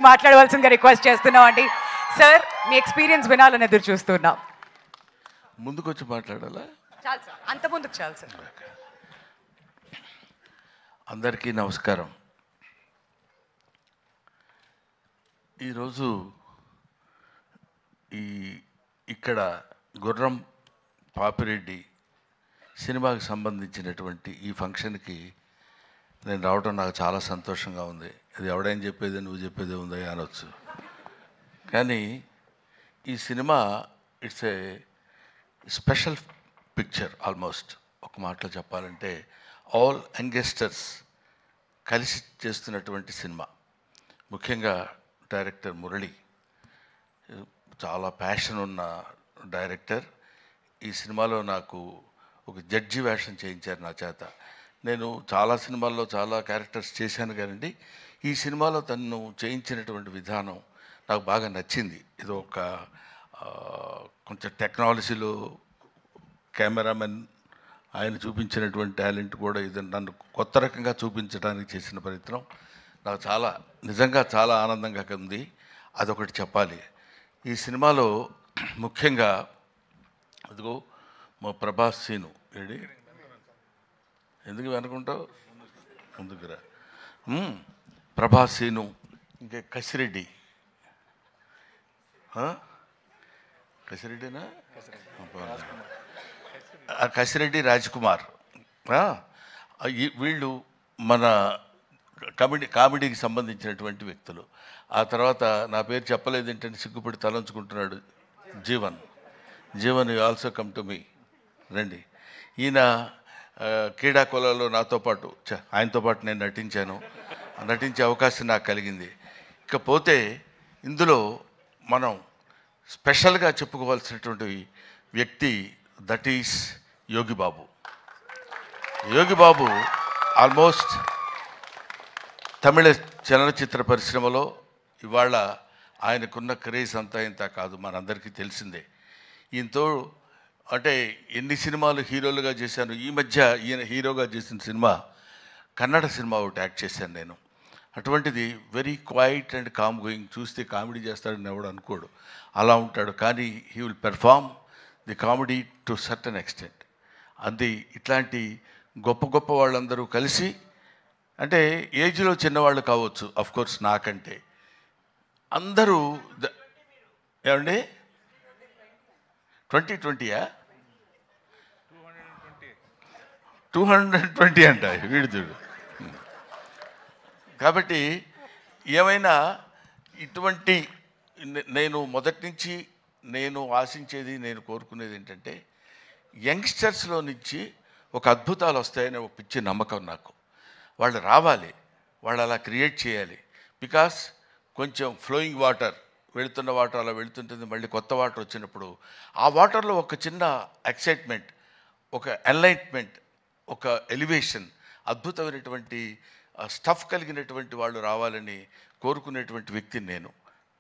మాట్లాడవలసిందిగా రిక్వెస్ట్ చేస్తున్నాం అండి. సార్, మీ ఎక్స్పీరియన్స్ వినాలని ఎదురు చూస్తున్నాం. ముందుకు వచ్చి మాట్లాడాలా? చాలు సార్, అంత ముందుకు చాలు సార్. అందరికీ నమస్కారం. ఈరోజు ఇక్కడ గుర్రం పాపిరెడ్డి సినిమాకి సంబంధించినటువంటి ఈ ఫంక్షన్కి నేను రావడం నాకు చాలా సంతోషంగా ఉంది. ఇది ఎవడైనా చెప్పేది నువ్వు చెప్పేది ఉందా అనొచ్చు, కానీ ఈ cinema it's a special picture. Almost ఒక మాటలో చెప్పాలంటే ఆల్ యంగస్టర్స్ కలిసి చేస్తున్నటువంటి సినిమా. ముఖ్యంగా డైరెక్టర్ మురళి చాలా ప్యాషన్ ఉన్న డైరెక్టర్. ఈ సినిమాలో నాకు ఒక జడ్జి వేషం చేయించారు నా చేత. నేను చాలా సినిమాల్లో చాలా క్యారెక్టర్స్ చేశాను కానండి, ఈ సినిమాలో తను చేయించినటువంటి విధానం నాకు బాగా నచ్చింది. ఇది ఒక కొంచెం టెక్నాలజీలో కెమెరామెన్ ఆయన చూపించినటువంటి టాలెంట్ కూడా ఇది నన్ను కొత్త రకంగా చూపించడానికి చేసిన ప్రయత్నం నాకు చాలా నిజంగా చాలా ఆనందంగా ఉంది. అదొకటి చెప్పాలి. ఈ సినిమాలో ముఖ్యంగా అదిగో మా ప్రభాస్ సీను ఏడి ఎందుకు వెనుకుంటావు ముందుకురా. ప్రభాస్ సీను, ఇంకా కసిరెడ్డి, కసిరెడ్డినా కసిరెడ్డి రాజ్కుమార్, వీళ్ళు మన కామెడీకి సంబంధించినటువంటి వ్యక్తులు. ఆ తర్వాత నా పేరు చెప్పలేదు ఏంటంటే సిగ్గుపడి తలంచుకుంటున్నాడు Jeevan. Jeevan you also come to me, రండి. ఈయన క్రీడాకులలో నాతో పాటు ఆయనతో పాటు నేను నటించే అవకాశం నాకు కలిగింది. ఇకపోతే ఇందులో మనం స్పెషల్గా చెప్పుకోవాల్సినటువంటి వ్యక్తి that is Yogi Babu. Yogi Babu almost Tamil చలనచిత్ర పరిశ్రమలో ఇవాళ ఆయనకున్న క్రేజ్ అంతా ఇంత కాదు, మనందరికీ తెలిసిందే. ఈయనతో అంటే ఎన్ని సినిమాలు హీరోలుగా చేశాను. ఈ మధ్య ఈయన హీరోగా చేసిన సినిమా కన్నడ సినిమా ఒకటి యాక్ట్ చేశాను నేను. అటువంటిది very quite and calm going. చూస్తే కామెడీ చేస్తాడని ఎవడు అనుకోడు, అలా ఉంటాడు. కానీ he will perform the comedy to certain extent. అది ఇట్లాంటి గొప్ప గొప్ప వాళ్ళందరూ కలిసి, అంటే ఏజ్లో చిన్నవాళ్ళు కావచ్చు అఫ్కోర్స్ నాకంటే, అందరూ ఏమండి 2020యా 220 అంట వీడిదుడు. కాబట్టి ఏమైనా ఇటువంటి నేను మొదటి నుంచి నేను ఆశించేది, నేను కోరుకునేది ఏంటంటే యంగ్స్టర్స్లో నుంచి ఒక అద్భుతాలు వస్తాయనే ఒక పిచ్చి నమ్మకం నాకు. వాళ్ళు రావాలి, వాళ్ళు అలా క్రియేట్ చేయాలి. బికాస్ కొంచెం ఫ్లోయింగ్ వాటర్, వెళుతున్న వాటర్ అలా వెళుతుంటుంది, మళ్ళీ కొత్త వాటర్ వచ్చినప్పుడు ఆ వాటర్లో ఒక చిన్న ఎక్సైట్మెంట్, ఒక ఎన్లైట్మెంట్, ఒక ఎలివేషన్, అద్భుతమైనటువంటి స్టఫ్ కలిగినటువంటి వాళ్ళు రావాలని కోరుకునేటువంటి వ్యక్తిని నేను.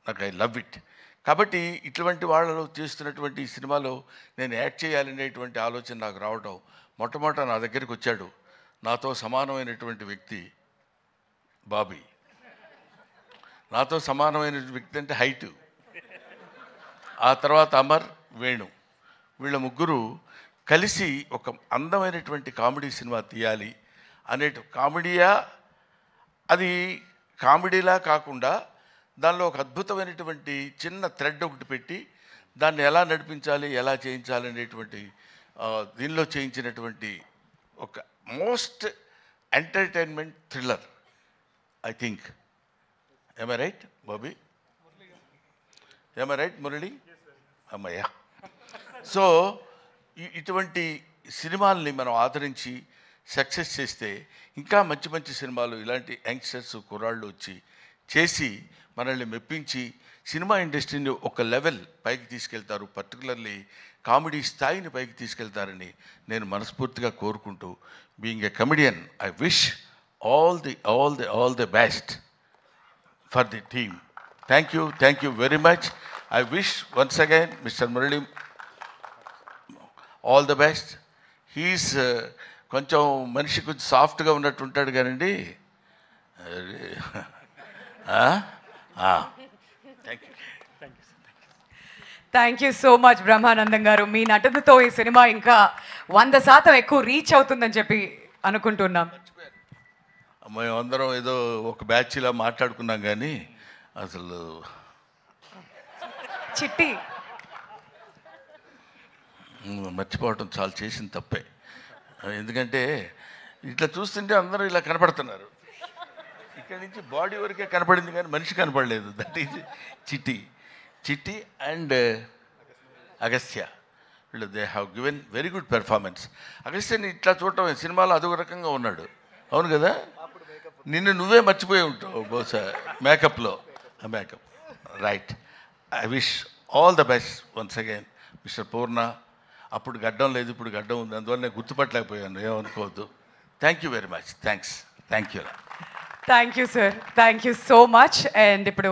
నాకు ఐ లవ్ ఇట్. కాబట్టి ఇటువంటి వాళ్ళు చేస్తున్నటువంటి ఈ సినిమాలో నేను యాక్ట్ చేయాలనేటువంటి ఆలోచన నాకు రావడం, మొట్టమొదట నా దగ్గరికి వచ్చాడు నాతో సమానమైనటువంటి వ్యక్తి బాబీ. నాతో సమానమైన వ్యక్తి అంటే హైటు. ఆ తర్వాత అమర్, వేణు, వీళ్ళ ముగ్గురు కలిసి ఒక అందమైనటువంటి కామెడీ సినిమా తీయాలి అనే కామెడీయా, అది కామెడీలా కాకుండా దానిలో ఒక అద్భుతమైనటువంటి చిన్న థ్రెడ్ ఒకటి పెట్టి దాన్ని ఎలా నడిపించాలి, ఎలా చేయించాలి అనేటువంటి దీనిలో చేయించినటువంటి ఒక most entertainment thriller I think. Am I right, Bobby? Am I right, Murali? అమ్మయ్యా. సో ఇటువంటి సినిమాల్ని మనం ఆదరించి సక్సెస్ చేస్తే ఇంకా మంచి మంచి సినిమాలు ఇలాంటి యంగ్స్టర్స్ కుర్రాళ్ళు వచ్చి చేసి మనల్ని మెప్పించి సినిమా ఇండస్ట్రీని ఒక లెవెల్ పైకి తీసుకెళ్తారు, పర్టికులర్లీ కామెడీ స్థాయిని పైకి తీసుకెళ్తారని నేను మనస్ఫూర్తిగా కోరుకుంటూ, being a comedian, I wish all the best for the team. Thank you very much. I wish once again Mr. Murali all the best. He is కొంచెం మనిషి కొంచెం సాఫ్ట్గా ఉన్నట్టు ఉంటాడు కానండి, thank you. Thank you so much Brahmanandam గారు. మీ నటనతో ఈ సినిమా ఇంకా 100% ఎక్కువ రీచ్ అవుతుందని చెప్పి అనుకుంటున్నాం. మేమందరం ఏదో ఒక బ్యాచ్లా మాట్లాడుకున్నాం కానీ అసలు చిట్టి మర్చిపోవటం చాలా చేసిన తప్పే. ఎందుకంటే ఇట్లా చూస్తుంటే అందరూ ఇలా కనపడుతున్నారు. ఇక్కడి నుంచి బాడీ వరకే కనపడింది కానీ మనిషి కనపడలేదు. That is Chitti and Agastya. వీళ్ళు they have given very good performance. అగస్త్యని ఇట్లా చూడటం సినిమాలో అదొక రకంగా ఉన్నాడు. అవును కదా, నిన్ను నువ్వే మర్చిపోయి ఉంటావు బహుశా మేకప్లో. ఆ makeup right. I wish all the best once again mister Poorna. అప్పుడు గడ్డం లేదు, ఇప్పుడు గడ్డం ఉంది, అందువల్ల నేను గుర్తుపట్టలేకపోయాను, ఏమనుకోవద్దు. Thank you very much. Thanks. Thank you. Thank you sir, thank you so much. And ఇప్పుడు